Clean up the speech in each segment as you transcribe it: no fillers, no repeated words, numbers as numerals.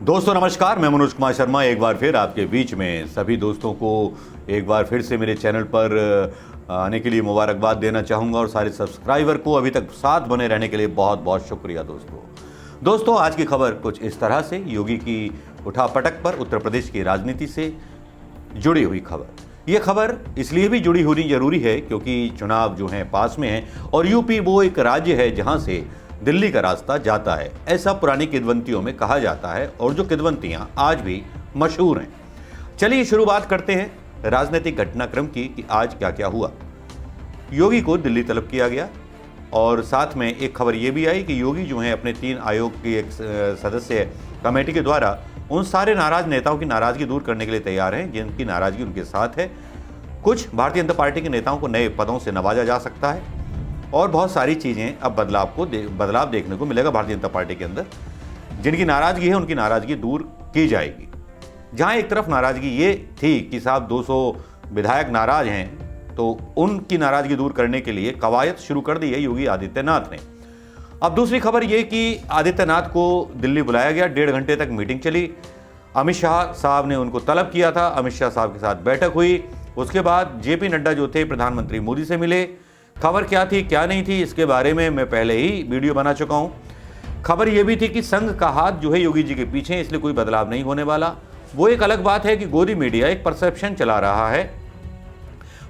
दोस्तों नमस्कार, मैं मनोज कुमार शर्मा एक बार फिर आपके बीच में सभी दोस्तों को एक बार फिर से मेरे चैनल पर आने के लिए मुबारकबाद देना चाहूँगा और सारे सब्सक्राइबर को अभी तक साथ बने रहने के लिए बहुत बहुत शुक्रिया। दोस्तों आज की खबर कुछ इस तरह से, योगी की उठापटक पर उत्तर प्रदेश की राजनीति से जुड़ी हुई खबर। ये खबर इसलिए भी जुड़ी होनी जरूरी है क्योंकि चुनाव जो हैं पास में हैं और यूपी वो एक राज्य है जहाँ से दिल्ली का रास्ता जाता है, ऐसा पुरानी किद्वंतियों में कहा जाता है और जो किद्वंतियां आज भी मशहूर हैं। चलिए शुरुआत करते हैं राजनीतिक घटनाक्रम की कि आज क्या क्या हुआ। योगी को दिल्ली तलब किया गया और साथ में एक खबर यह भी आई कि योगी जो हैं अपने 3 आयोग की एक सदस्य कमेटी के द्वारा उन सारे नाराज नेताओं की नाराजगी दूर करने के लिए तैयार हैं जिनकी नाराजगी उनके साथ है। कुछ भारतीय जनता पार्टी के नेताओं को नए पदों से नवाजा जा सकता है और बहुत सारी चीज़ें अब बदलाव देखने को मिलेगा भारतीय जनता पार्टी के अंदर। जिनकी नाराज़गी है उनकी नाराज़गी दूर की जाएगी। जहां एक तरफ नाराज़गी ये थी कि साहब 200 विधायक नाराज हैं तो उनकी नाराज़गी दूर करने के लिए कवायद शुरू कर दी है योगी आदित्यनाथ ने। अब दूसरी खबर ये कि आदित्यनाथ को दिल्ली बुलाया गया, 1.5 घंटे तक मीटिंग चली। अमित शाह साहब ने उनको तलब किया था, अमित शाह साहब के साथ बैठक हुई। उसके बाद जेपी नड्डा जो थे प्रधानमंत्री मोदी से मिले। खबर क्या थी क्या नहीं थी इसके बारे में मैं पहले ही वीडियो बना चुका हूं। खबर यह भी थी कि संघ का हाथ जो है योगी जी के पीछे है, इसलिए कोई बदलाव नहीं होने वाला। वो एक अलग बात है कि गोदी मीडिया एक परसेप्शन चला रहा है,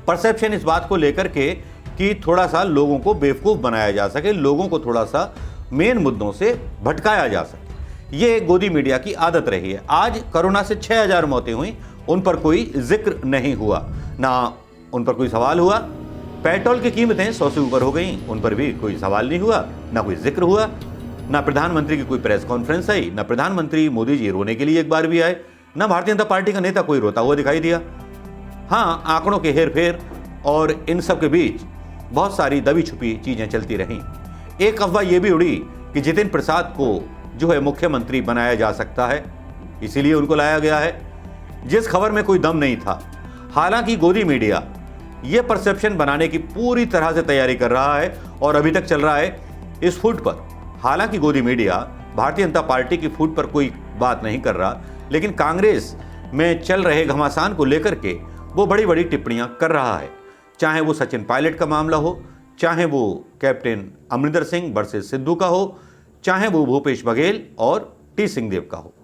परसेप्शन इस बात को लेकर के कि थोड़ा सा लोगों को बेवकूफ बनाया जा सके, लोगों को थोड़ा सा मेन मुद्दों से भटकाया जा सके। ये गोदी मीडिया की आदत रही है। आज कोरोना से 6000 मौतें हुई, उन पर कोई जिक्र नहीं हुआ, ना उन पर कोई सवाल हुआ। पेट्रोल की कीमतें 100 से ऊपर हो गई, उन पर भी कोई सवाल नहीं हुआ, ना कोई जिक्र हुआ, ना प्रधानमंत्री की कोई प्रेस कॉन्फ्रेंस आई, ना प्रधानमंत्री मोदी जी रोने के लिए एक बार भी आए, ना भारतीय जनता पार्टी का नेता कोई रोता हुआ दिखाई दिया। हाँ, आंकड़ों के हेरफेर और इन सब के बीच बहुत सारी दबी छुपी चीजें चलती रहीं। एक अफवाह यह भी उड़ी कि जितिन प्रसाद को जो है मुख्यमंत्री बनाया जा सकता है, इसीलिए उनको लाया गया है, जिस खबर में कोई दम नहीं था। हालांकि गोदी मीडिया यह परसेप्शन बनाने की पूरी तरह से तैयारी कर रहा है और अभी तक चल रहा है इस फुट पर। हालांकि गोदी मीडिया भारतीय जनता पार्टी की फुट पर कोई बात नहीं कर रहा, लेकिन कांग्रेस में चल रहे घमासान को लेकर के वो बड़ी बड़ी टिप्पणियां कर रहा है। चाहे वो सचिन पायलट का मामला हो, चाहे वो कैप्टन अमरिंदर सिंह वर्सेस सिद्धू का हो, चाहे वो भूपेश बघेल और टी सिंहदेव का हो।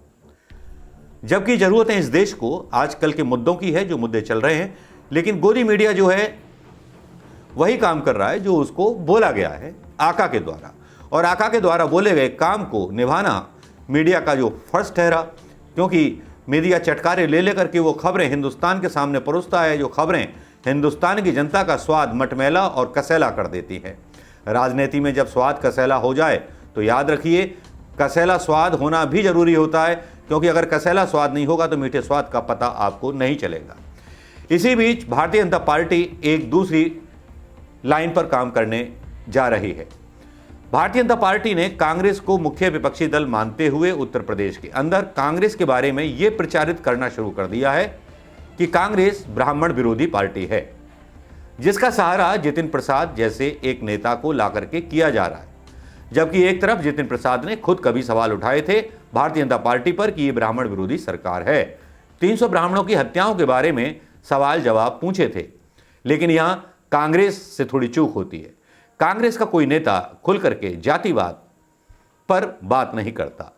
जबकि जरूरतें इस देश को आजकल के मुद्दों की है, जो मुद्दे चल रहे हैं, लेकिन गोदी मीडिया जो है वही काम कर रहा है जो उसको बोला गया है आका के द्वारा, और आका के द्वारा बोले गए काम को निभाना मीडिया का जो फर्ज ठहरा। क्योंकि मीडिया चटकारे ले लेकर के वो खबरें हिंदुस्तान के सामने परोसता है, जो खबरें हिंदुस्तान की जनता का स्वाद मटमैला और कसैला कर देती हैं। राजनीति में जब स्वाद कसैला हो जाए तो याद रखिए कसैला स्वाद होना भी जरूरी होता है, क्योंकि अगर कसैला स्वाद नहीं होगा तो मीठे स्वाद का पता आपको नहीं चलेगा। इसी बीच भारतीय जनता पार्टी एक दूसरी लाइन पर काम करने जा रही है। भारतीय जनता पार्टी ने कांग्रेस को मुख्य विपक्षी दल मानते हुए उत्तर प्रदेश के अंदर कांग्रेस के बारे में यह प्रचारित करना शुरू कर दिया है कि कांग्रेस ब्राह्मण विरोधी पार्टी है, जिसका सहारा जितिन प्रसाद जैसे एक नेता को ला करके किया जा रहा है। जबकि एक तरफ जितिन प्रसाद ने खुद कभी सवाल उठाए थे भारतीय जनता पार्टी पर कि यह ब्राह्मण विरोधी सरकार है। 300 ब्राह्मणों की हत्याओं के बारे में सवाल जवाब पूछे थे, लेकिन यहां कांग्रेस से थोड़ी चूक होती है। कांग्रेस का कोई नेता खुल करके जातिवाद पर बात नहीं करता।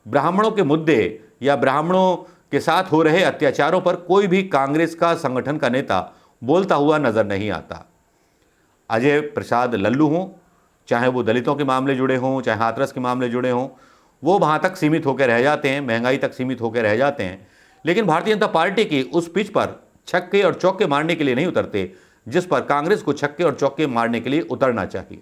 ब्राह्मणों के मुद्दे या ब्राह्मणों के साथ हो रहे अत्याचारों पर कोई भी कांग्रेस का संगठन का नेता बोलता हुआ नजर नहीं आता। अजय प्रसाद लल्लू हों, चाहे वो दलितों के मामले जुड़े हों, चाहे हाथरस के मामले जुड़े हों, वो वहां तक सीमित होकर रह जाते हैं, महंगाई तक सीमित होकर रह जाते हैं। लेकिन भारतीय जनता पार्टी की उस पिच पर छक्के और चौके मारने के लिए नहीं उतरते जिस पर कांग्रेस को छक्के और चौके मारने के लिए उतरना चाहिए।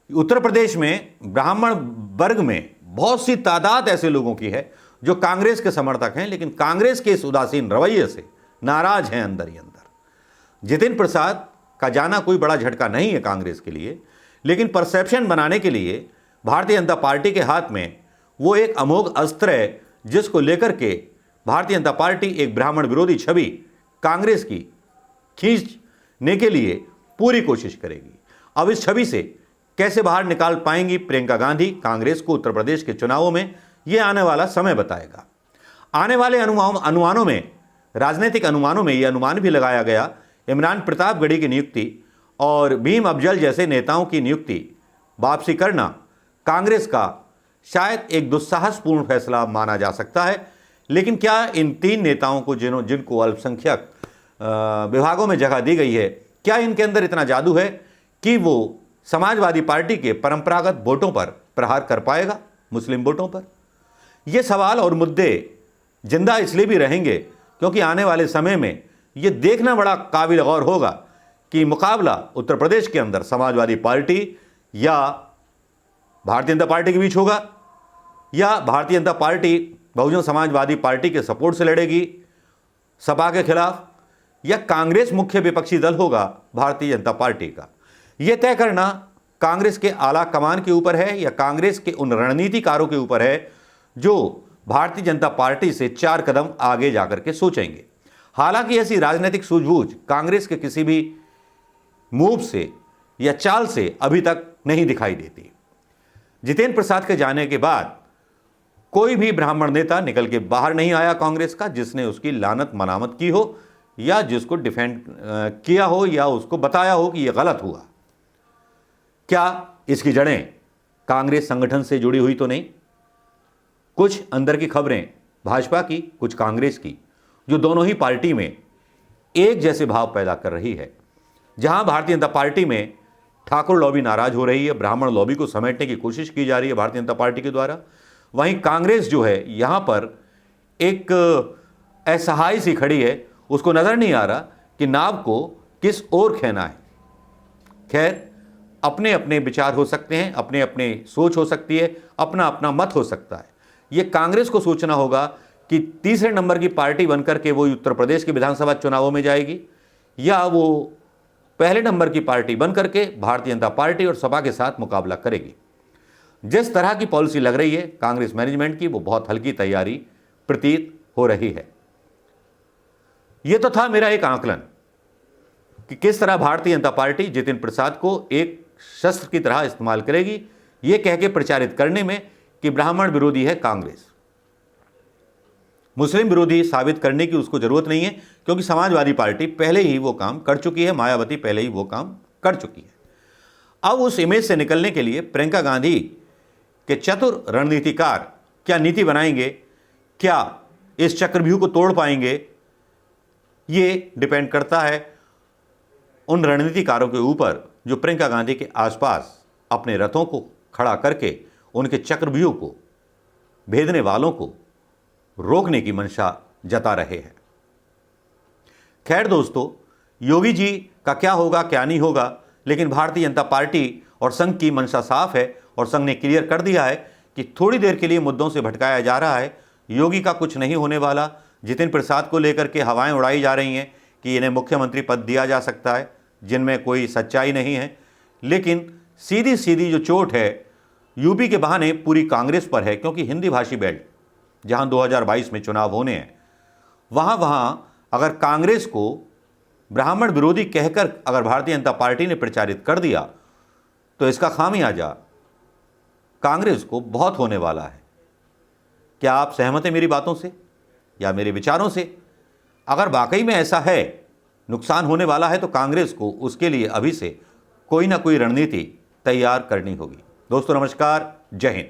उत्तर प्रदेश में ब्राह्मण वर्ग में बहुत सी तादाद ऐसे लोगों की है जो कांग्रेस के समर्थक हैं, लेकिन कांग्रेस के इस उदासीन रवैये से नाराज हैं अंदर ही अंदर। जितिन प्रसाद का जाना कोई बड़ा झटका नहीं है कांग्रेस के लिए, लेकिन परसेप्शन बनाने के लिए भारतीय जनता पार्टी के हाथ में वो एक अमोघ अस्त्र है जिसको लेकर के भारतीय जनता पार्टी एक ब्राह्मण विरोधी छवि कांग्रेस की खींचने के लिए पूरी कोशिश करेगी। अब इस छवि से कैसे बाहर निकाल पाएंगी प्रियंका गांधी कांग्रेस को उत्तर प्रदेश के चुनावों में, यह आने वाला समय बताएगा। आने वाले अनुमानों में, राजनीतिक अनुमानों में यह अनुमान भी लगाया गया, इमरान प्रतापगढ़ी की नियुक्ति और भीम अफजल जैसे नेताओं की नियुक्ति वापसी करना कांग्रेस का शायद एक दुस्साहसपूर्ण फैसला माना जा सकता है। लेकिन क्या इन 3 नेताओं को जिनको अल्पसंख्यक विभागों में जगह दी गई है, क्या इनके अंदर इतना जादू है कि वो समाजवादी पार्टी के परंपरागत वोटों पर प्रहार कर पाएगा, मुस्लिम वोटों पर? ये सवाल और मुद्दे जिंदा इसलिए भी रहेंगे क्योंकि आने वाले समय में ये देखना बड़ा काबिल गौर होगा कि मुकाबला उत्तर प्रदेश के अंदर समाजवादी पार्टी या भारतीय जनता पार्टी के बीच होगा, या भारतीय जनता पार्टी बहुजन समाजवादी पार्टी के सपोर्ट से लड़ेगी सपा के खिलाफ, या कांग्रेस मुख्य विपक्षी दल होगा भारतीय जनता पार्टी का। यह तय करना कांग्रेस के आला कमान के ऊपर है या कांग्रेस के उन रणनीतिकारों के ऊपर है जो भारतीय जनता पार्टी से 4 कदम आगे जाकर के सोचेंगे। हालांकि ऐसी राजनीतिक सूझबूझ कांग्रेस के किसी भी मूव से या चाल से अभी तक नहीं दिखाई देती। जितेंद्र प्रसाद के जाने के बाद कोई भी ब्राह्मण नेता निकल के बाहर नहीं आया कांग्रेस का जिसने उसकी लानत मनामत की हो या जिसको डिफेंड किया हो या उसको बताया हो कि यह गलत हुआ। क्या इसकी जड़ें कांग्रेस संगठन से जुड़ी हुई तो नहीं? कुछ अंदर की खबरें भाजपा की, कुछ कांग्रेस की, जो दोनों ही पार्टी में एक जैसे भाव पैदा कर रही है। जहां भारतीय जनता पार्टी में ठाकुर लॉबी नाराज हो रही है, ब्राह्मण लॉबी को समेटने की कोशिश की जा रही है भारतीय जनता पार्टी के द्वारा, वहीं कांग्रेस जो है यहां पर एक असहाय सी खड़ी है। उसको नजर नहीं आ रहा कि नाव को किस ओर खेना है। खैर, अपने अपने विचार हो सकते हैं, अपने अपने सोच हो सकती है, अपना अपना मत हो सकता है। यह कांग्रेस को सोचना होगा कि तीसरे नंबर की पार्टी बनकर के वो उत्तर प्रदेश के विधानसभा चुनावों में जाएगी या वो पहले नंबर की पार्टी बनकर के भारतीय जनता पार्टी और सपा के साथ मुकाबला करेगी। जिस तरह की पॉलिसी लग रही है कांग्रेस मैनेजमेंट की, वो बहुत हल्की तैयारी प्रतीत हो रही है। यह तो था मेरा एक आकलन कि किस तरह भारतीय जनता पार्टी जितेंद्र प्रसाद को एक शस्त्र की तरह इस्तेमाल करेगी, यह कह के प्रचारित करने में कि ब्राह्मण विरोधी है कांग्रेस। मुस्लिम विरोधी साबित करने की उसको जरूरत नहीं है क्योंकि समाजवादी पार्टी पहले ही वो काम कर चुकी है, मायावती पहले ही वो काम कर चुकी है। अब उस इमेज से निकलने के लिए प्रियंका गांधी के चतुर रणनीतिकार क्या नीति बनाएंगे, क्या इस चक्रव्यूह को तोड़ पाएंगे, ये डिपेंड करता है उन रणनीतिकारों के ऊपर जो प्रियंका गांधी के आसपास अपने रथों को खड़ा करके उनके चक्रव्यूह को भेदने वालों को रोकने की मंशा जता रहे हैं। खैर दोस्तों, योगी जी का क्या होगा क्या नहीं होगा, लेकिन भारतीय जनता पार्टी और संघ की मंशा साफ है और संघ ने क्लियर कर दिया है कि थोड़ी देर के लिए मुद्दों से भटकाया जा रहा है। योगी का कुछ नहीं होने वाला। जितेंद्र प्रसाद को लेकर के हवाएं उड़ाई जा रही हैं कि इन्हें मुख्यमंत्री पद दिया जा सकता है, जिनमें कोई सच्चाई नहीं है। लेकिन सीधी सीधी जो चोट है यूपी के बहाने पूरी कांग्रेस पर है, क्योंकि हिंदी भाषी बेल्ट जहां 2022 में चुनाव होने हैं, वहां अगर कांग्रेस को ब्राह्मण विरोधी कहकर अगर भारतीय जनता पार्टी ने प्रचारित कर दिया तो इसका खामियाजा कांग्रेस को बहुत होने वाला है। क्या आप सहमत हैं मेरी बातों से या मेरे विचारों से? अगर वाकई में ऐसा है, नुकसान होने वाला है, तो कांग्रेस को उसके लिए अभी से कोई ना कोई रणनीति तैयार करनी होगी। दोस्तों नमस्कार, जय हिंद।